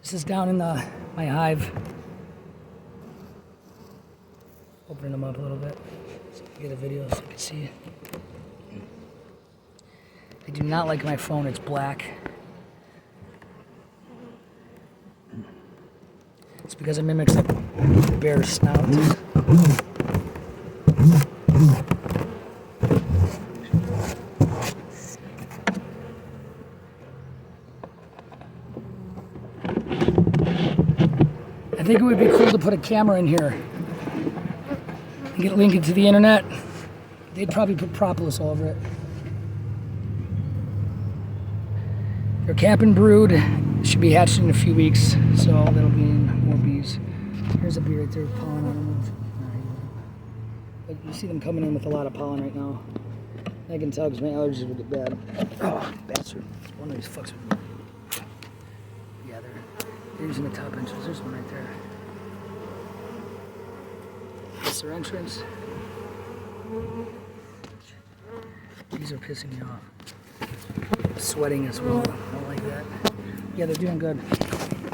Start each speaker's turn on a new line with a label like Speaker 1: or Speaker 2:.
Speaker 1: This is down in my hive. Opening them up a little bit so I can get a video so you can see. I do not like my phone, it's black. It's because it mimics a bear's snout. I think it would be cool to put a camera in here and get it linked to the internet. They'd probably put propolis all over it. Their capping brood should be hatched in a few weeks, so that'll be more bees. Here's a bee right there with pollen on them. But you see them coming in with a lot of pollen right now. I can tell because my allergies will get bad. Oh, bastard. One of these fucks with me. Yeah, they're using the top entrance. There's one right there. That's their entrance. These are pissing me off. Sweating as well. I don't like that. Yeah, they're doing good.